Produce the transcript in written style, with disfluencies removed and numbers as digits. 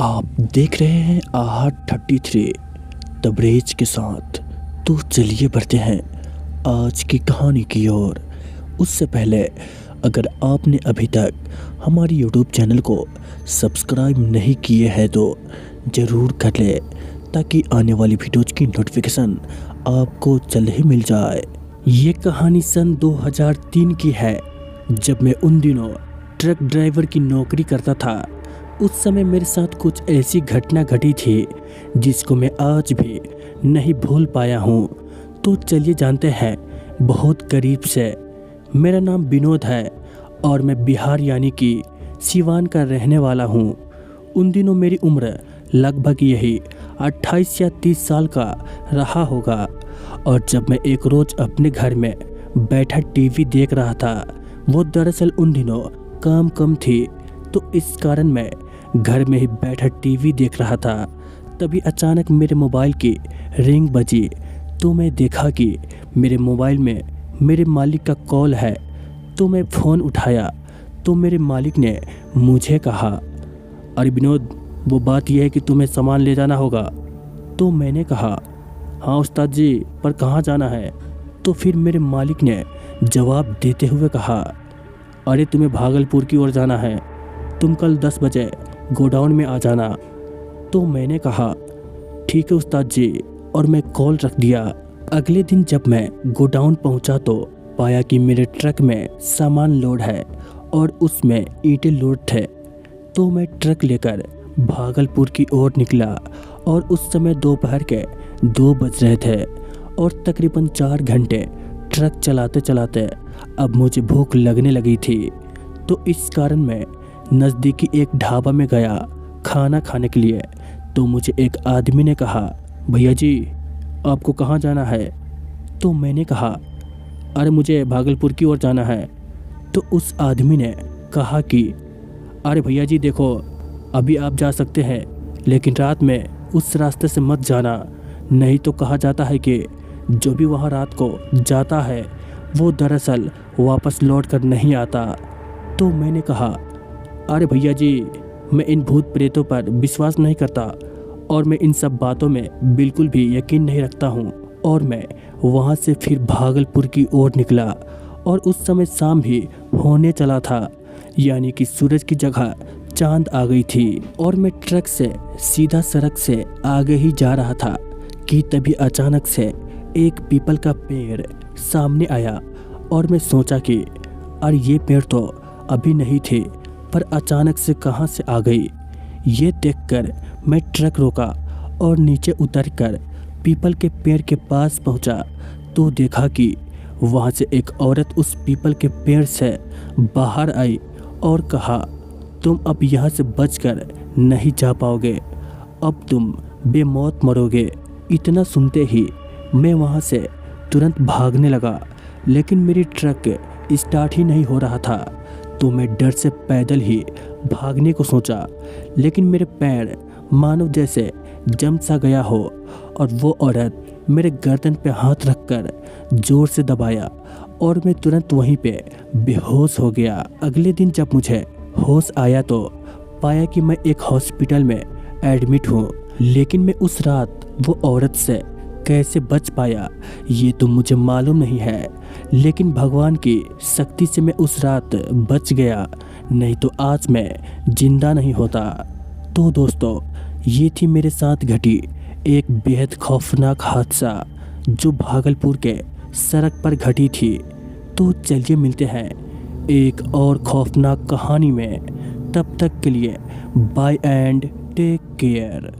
आप देख रहे हैं AHA33 तबरेज के साथ। तो चलिए बढ़ते हैं आज की कहानी की ओर। उससे पहले अगर आपने अभी तक हमारी YouTube चैनल को सब्सक्राइब नहीं किए हैं तो ज़रूर कर ले, ताकि आने वाली वीडियोज़ की नोटिफिकेशन आपको जल्द ही मिल जाए। ये कहानी सन 2003 की है, जब मैं उन दिनों ट्रक ड्राइवर की नौकरी करता था। उस समय मेरे साथ कुछ ऐसी घटना घटी थी जिसको मैं आज भी नहीं भूल पाया हूँ। तो चलिए जानते हैं बहुत करीब से। मेरा नाम विनोद है और मैं बिहार यानी कि सिवान का रहने वाला हूँ। उन दिनों मेरी उम्र लगभग यही 28 या 30 साल का रहा होगा। और जब मैं एक रोज़ अपने घर में बैठा टीवी देख रहा था, वो दरअसल उन दिनों काम कम थी, तो इस कारण मैं घर में ही बैठा टीवी देख रहा था। तभी अचानक मेरे मोबाइल की रिंग बजी, तो मैं देखा कि मेरे मोबाइल में मेरे मालिक का कॉल है। तो मैं फ़ोन उठाया तो मेरे मालिक ने मुझे कहा, अरे विनोद, वो बात यह है कि तुम्हें सामान ले जाना होगा। तो मैंने कहा, हाँ उस्ताद जी, पर कहाँ जाना है? तो फिर मेरे मालिक ने जवाब देते हुए कहा, अरे तुम्हें भागलपुर की ओर जाना है, तुम कल 10 बजे गोडाउन में आ जाना। तो मैंने कहा, ठीक है उस्ताद जी, और मैं कॉल रख दिया। अगले दिन जब मैं गोडाउन पहुंचा तो पाया कि मेरे ट्रक में सामान लोड है और उसमें ईंटें लोड थे। तो मैं ट्रक लेकर भागलपुर की ओर निकला और उस समय दोपहर के 2 बज रहे थे और तकरीबन 4 घंटे ट्रक चलाते चलाते अब मुझे भूख लगने लगी थी। तो इस कारण मैं नज़दीकी एक ढाबा में गया खाना खाने के लिए। तो मुझे एक आदमी ने कहा, भैया जी आपको कहाँ जाना है? तो मैंने कहा, अरे मुझे भागलपुर की ओर जाना है। तो उस आदमी ने कहा कि अरे भैया जी देखो, अभी आप जा सकते हैं, लेकिन रात में उस रास्ते से मत जाना, नहीं तो कहा जाता है कि जो भी वहाँ रात को जाता है वो दरअसल वापस लौट कर नहीं आता। तो मैंने कहा, अरे भैया जी, मैं इन भूत प्रेतों पर विश्वास नहीं करता और मैं इन सब बातों में बिल्कुल भी यकीन नहीं रखता हूँ। और मैं वहाँ से फिर भागलपुर की ओर निकला और उस समय शाम भी होने चला था, यानी कि सूरज की जगह चांद आ गई थी। और मैं ट्रक से सीधा सड़क से आगे ही जा रहा था कि तभी अचानक से एक पीपल का पेड़ सामने आया और मैं सोचा कि अरे ये पेड़ तो अभी नहीं थे, पर अचानक से कहां से आ गई। ये देखकर मैं ट्रक रोका और नीचे उतरकर पीपल के पेड़ के पास पहुंचा। तो देखा कि वहां से एक औरत उस पीपल के पेड़ से बाहर आई और कहा, तुम अब यहाँ से बचकर नहीं जा पाओगे, अब तुम बेमौत मरोगे। इतना सुनते ही मैं वहाँ से तुरंत भागने लगा, लेकिन मेरी ट्रक स्टार्ट ही नहीं हो रहा था। तो मैं डर से पैदल ही भागने को सोचा, लेकिन मेरे पैर मानो जैसे जम सा गया हो और वो औरत मेरे गर्दन पे हाथ रखकर जोर से दबाया और मैं तुरंत वहीं पे बेहोश हो गया। अगले दिन जब मुझे होश आया तो पाया कि मैं एक हॉस्पिटल में एडमिट हूँ, लेकिन मैं उस रात वो औरत से कैसे बच पाया ये तो मुझे मालूम नहीं है, लेकिन भगवान की शक्ति से मैं उस रात बच गया, नहीं तो आज मैं जिंदा नहीं होता। तो दोस्तों, ये थी मेरे साथ घटी एक बेहद खौफनाक हादसा जो भागलपुर के सड़क पर घटी थी। तो चलिए मिलते हैं एक और खौफनाक कहानी में। तब तक के लिए बाय एंड टेक केयर।